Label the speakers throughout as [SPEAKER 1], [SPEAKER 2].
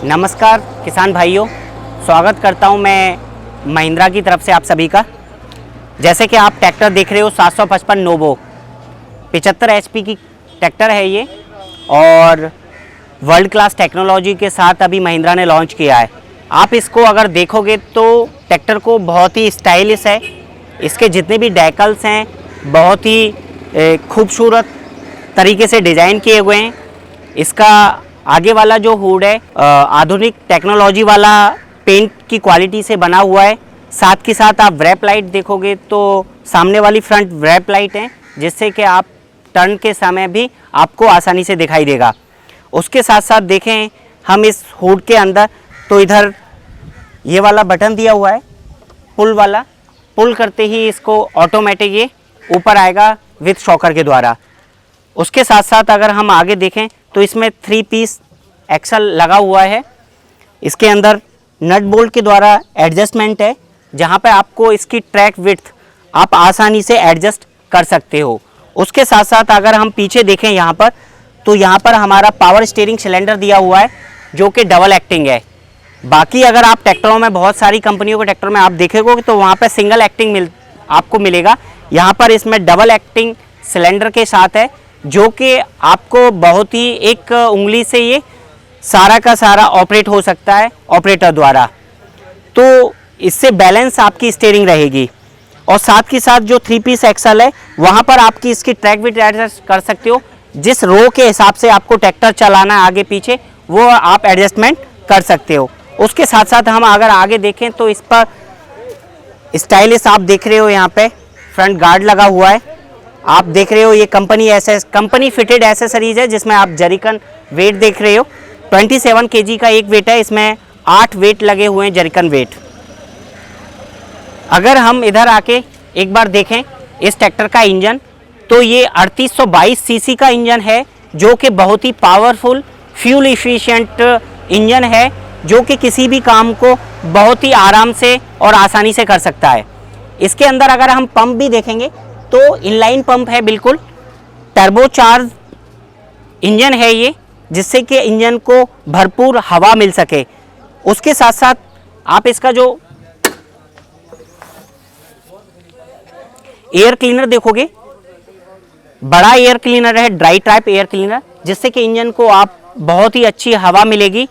[SPEAKER 1] नमस्कार किसान भाइयों, स्वागत करता हूं मैं महिंद्रा की तरफ से आप सभी का। जैसे कि आप ट्रैक्टर देख रहे हो 755 नोवो 75 एचपी की ट्रैक्टर है ये, और वर्ल्ड क्लास टेक्नोलॉजी के साथ अभी महिंद्रा ने लॉन्च किया है। आप इसको अगर देखोगे तो ट्रैक्टर को बहुत ही स्टाइलिश है। इसके जितने भी डेकल्स हैं बहुत ही खूबसूरत तरीके से डिज़ाइन किए हुए हैं। इसका आगे वाला जो हुड है आधुनिक टेक्नोलॉजी वाला पेंट की क्वालिटी से बना हुआ है। साथ के साथ आप व्रैप लाइट देखोगे तो सामने वाली फ्रंट व्रैप लाइट है, जिससे कि आप टर्न के समय भी आपको आसानी से दिखाई देगा। उसके साथ साथ देखें हम इस हुड के अंदर तो इधर ये वाला बटन दिया हुआ है पुल वाला, पुल करते ही इसको ऑटोमेटिक ये ऊपर आएगा विथ शॉकर के द्वारा। उसके साथ साथ अगर हम आगे देखें तो इसमें 3 पीस एक्सल लगा हुआ है। इसके अंदर नट बोल्ट के द्वारा एडजस्टमेंट है, जहां पर आपको इसकी ट्रैक विड्थ आप आसानी से एडजस्ट कर सकते हो। उसके साथ साथ अगर हम पीछे देखें यहाँ पर तो यहाँ पर हमारा पावर स्टीयरिंग सिलेंडर दिया हुआ है, जो कि डबल एक्टिंग है। बाकी अगर आप ट्रैक्टरों में बहुत सारी कंपनियों के ट्रैक्टर में आप देखेंगे तो वहाँ पर सिंगल एक्टिंग आपको मिलेगा। यहाँ पर इसमें डबल एक्टिंग सिलेंडर के साथ है, जो कि आपको बहुत ही एक उंगली से ये सारा का सारा ऑपरेट हो सकता है ऑपरेटर द्वारा। तो इससे बैलेंस आपकी स्टीयरिंग रहेगी। और साथ के साथ जो 3 पीस एक्सल है वहाँ पर आपकी इसकी ट्रैक विड्थ एडजस्ट कर सकते हो। जिस रो के हिसाब से आपको ट्रैक्टर चलाना है आगे पीछे, वो आप एडजस्टमेंट कर सकते हो। उसके साथ साथ हम अगर आगे देखें तो इस पर स्टाइलिश आप देख रहे हो, यहाँ पे फ्रंट गार्ड लगा हुआ है। आप देख रहे हो ये कंपनी फिटेड एसेसरीज है, जिसमें आप जरिकन वेट देख रहे हो 27 kg का एक वेट है। इसमें 8 वेट लगे हुए हैं जरिकन वेट। अगर हम इधर आके एक बार देखें इस ट्रैक्टर का इंजन, तो ये 3822 सीसी का इंजन है, जो कि बहुत ही पावरफुल फ्यूल इफिशिएंट इंजन है, जो कि किसी भी काम को बहुत ही आराम से और आसानी से कर सकता है। इसके अंदर अगर हम पंप भी देखेंगे तो इनलाइन पंप है, बिल्कुल टर्बोचार्ज इंजन है ये, जिससे कि इंजन को भरपूर हवा मिल सके। उसके साथ साथ आप इसका जो एयर क्लीनर देखोगे, बड़ा एयर क्लीनर है, ड्राई टाइप एयर क्लीनर, जिससे कि इंजन को आप बहुत ही अच्छी हवा मिलेगी,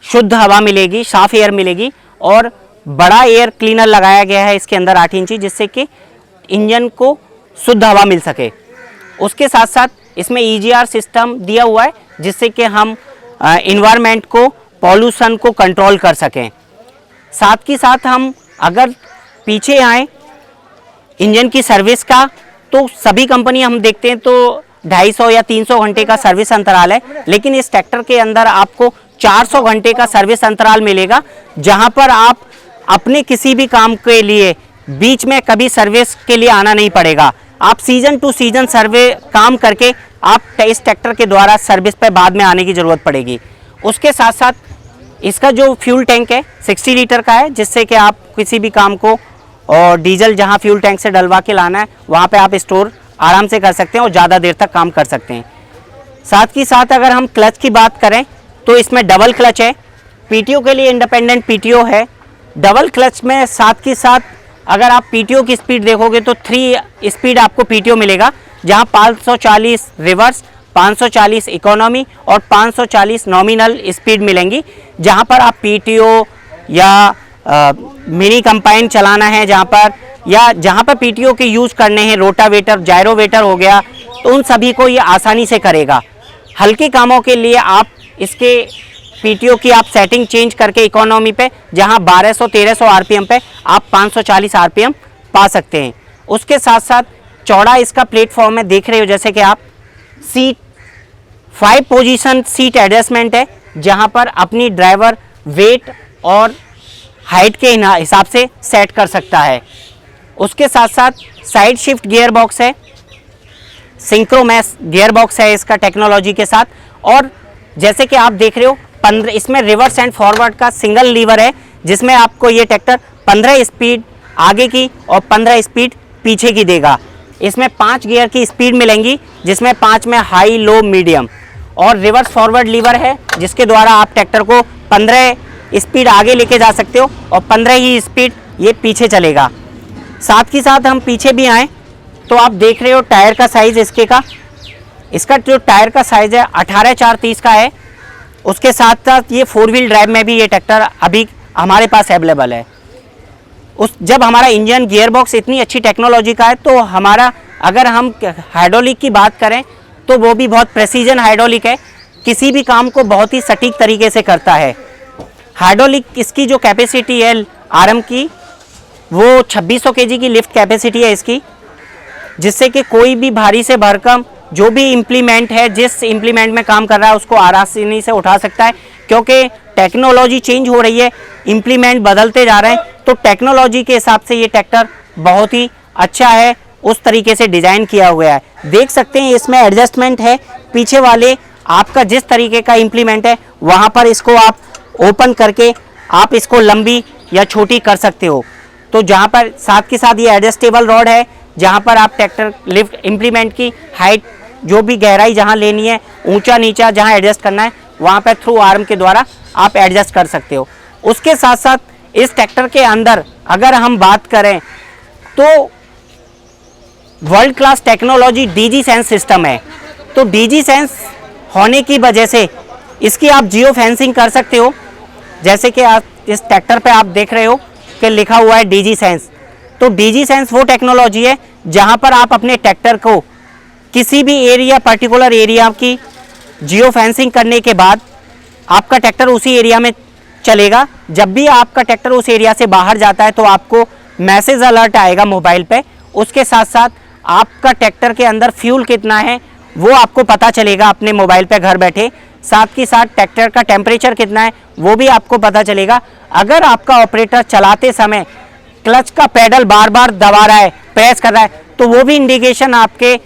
[SPEAKER 1] शुद्ध हवा मिलेगी, साफ एयर मिलेगी। और बड़ा एयर क्लीनर लगाया गया है इसके अंदर 8 इंची, जिससे कि इंजन को शुद्ध हवा मिल सके। उसके साथ साथ इसमें EGR सिस्टम दिया हुआ है, जिससे कि हम इन्वायरमेंट को, पॉल्यूशन को कंट्रोल कर सकें। साथ के साथ हम अगर पीछे आए इंजन की सर्विस का, तो सभी कंपनी हम देखते हैं तो 250 या 300 घंटे का सर्विस अंतराल है, लेकिन इस ट्रैक्टर के अंदर आपको 400 घंटे का सर्विस अंतराल मिलेगा, जहां पर आप अपने किसी भी काम के लिए बीच में कभी सर्विस के लिए आना नहीं पड़ेगा। आप सीजन टू सीजन सर्वे काम करके आप इस ट्रैक्टर के द्वारा सर्विस पे बाद में आने की ज़रूरत पड़ेगी। उसके साथ साथ इसका जो फ्यूल टैंक है 60 लीटर का है, जिससे कि आप किसी भी काम को और डीजल जहां फ्यूल टैंक से डलवा के लाना है वहां पे आप स्टोर आराम से कर सकते हैं और ज़्यादा देर तक काम कर सकते हैं। साथ ही साथ अगर हम क्लच की बात करें तो इसमें डबल क्लच है, PTO के लिए इंडिपेंडेंट PTO है डबल क्लच में। साथ ही साथ अगर आप PTO की स्पीड देखोगे तो 3 स्पीड आपको PTO मिलेगा, जहां 540 रिवर्स, 540 इकोनॉमी और 540 नॉमिनल स्पीड मिलेंगी। जहां पर आप PTO या मिनी कंपाइन चलाना है, जहां पर PTO के यूज़ करने हैं, रोटावेटर, जायरोवेटर हो गया, तो उन सभी को ये आसानी से करेगा। हल्के कामों के लिए आप इसके PTO की आप सेटिंग चेंज करके इकोनॉमी पे, जहां 1200-1300 RPM पे आप 540 RPM पा सकते हैं। उसके साथ साथ चौड़ा इसका प्लेटफॉर्म है, देख रहे हो जैसे कि आप सीट 5 पोजीशन सीट एडजस्टमेंट है, जहां पर अपनी ड्राइवर वेट और हाइट के हिसाब से सेट कर सकता है। उसके साथ साथ साइड शिफ्ट गियर बॉक्स है, सिंक्रोमैस गियर बॉक्स है इसका टेक्नोलॉजी के साथ। और जैसे कि आप देख रहे हो 15 इसमें रिवर्स एंड फॉरवर्ड का सिंगल लीवर है, जिसमें आपको ये ट्रैक्टर 15 स्पीड आगे की और 15 स्पीड पीछे की देगा। इसमें 5 गियर की स्पीड मिलेंगी, जिसमें 5 में हाई, लो, मीडियम। और रिवर्स फॉरवर्ड लीवर है, जिसके द्वारा आप ट्रैक्टर को 15 स्पीड आगे लेके जा सकते हो और 15 ही स्पीड ये पीछे चलेगा। साथ ही साथ हम पीछे भी आए तो आप देख रहे हो टायर का साइज़ इसका जो टायर का साइज़ है 18/430 का है। उसके साथ साथ ये 4 व्हील ड्राइव में भी ये ट्रैक्टर अभी हमारे पास अवेलेबल है। जब हमारा इंजन गियर बॉक्स इतनी अच्छी टेक्नोलॉजी का है तो हमारा, अगर हम हाइड्रोलिक की बात करें तो वो भी बहुत प्रेसीजन हाइड्रोलिक है, किसी भी काम को बहुत ही सटीक तरीके से करता है। हाइड्रोलिक इसकी जो कैपेसिटी है आरएम की, वो 2600 केजी की लिफ्ट कैपेसिटी है इसकी, जिससे कि कोई भी भारी से भरकम जो भी इम्प्लीमेंट है, जिस इम्प्लीमेंट में काम कर रहा है उसको आसानी से उठा सकता है। क्योंकि टेक्नोलॉजी चेंज हो रही है, इम्प्लीमेंट बदलते जा रहे हैं, तो टेक्नोलॉजी के हिसाब से ये ट्रैक्टर बहुत ही अच्छा है, उस तरीके से डिज़ाइन किया हुआ है। देख सकते हैं इसमें एडजस्टमेंट है, पीछे वाले आपका जिस तरीके का इम्प्लीमेंट है वहाँ पर इसको आप ओपन करके आप इसको लंबी या छोटी कर सकते हो। तो जहाँ पर साथ के साथ ये एडजस्टेबल रॉड है, जहाँ पर आप ट्रैक्टर लिफ्ट इम्प्लीमेंट की हाइट, जो भी गहराई जहाँ लेनी है, ऊंचा नीचा जहाँ एडजस्ट करना है, वहाँ पर थ्रू आर्म के द्वारा आप एडजस्ट कर सकते हो। उसके साथ साथ इस ट्रैक्टर के अंदर अगर हम बात करें तो world class technology DG sense system है। तो डीजी सेंस होने की वजह से इसकी आप जियो फेंसिंग कर सकते हो। जैसे कि आप इस ट्रैक्टर पे आप देख रहे हो कि लिखा हुआ है डीजी सेंस। तो डीजी सेंस वो टेक्नोलॉजी है जहां पर आप अपने ट्रैक्टर को किसी भी एरिया, पर्टिकुलर एरिया की जियो फेंसिंग करने के बाद आपका ट्रैक्टर उसी एरिया में चलेगा। जब भी आपका ट्रैक्टर उस एरिया से बाहर जाता है तो आपको मैसेज अलर्ट आएगा मोबाइल पे। उसके साथ साथ आपका ट्रैक्टर के अंदर फ्यूल कितना है वो आपको पता चलेगा अपने मोबाइल पे घर बैठे। साथ ही साथ ट्रैक्टर का टेम्परेचर कितना है वो भी आपको पता चलेगा। अगर आपका ऑपरेटर चलाते समय क्लच का पेडल बार बार दबा रहा है, प्रेस कर रहा है, तो वो भी इंडिकेशन आपके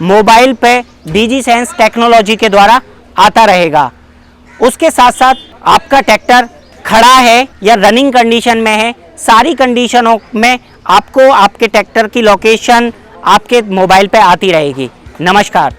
[SPEAKER 1] मोबाइल पे डीजी सेंस टेक्नोलॉजी के द्वारा आता रहेगा। उसके साथ साथ आपका ट्रैक्टर खड़ा है या रनिंग कंडीशन में है, सारी कंडीशनों में आपको आपके ट्रैक्टर की लोकेशन आपके मोबाइल पे आती रहेगी। नमस्कार।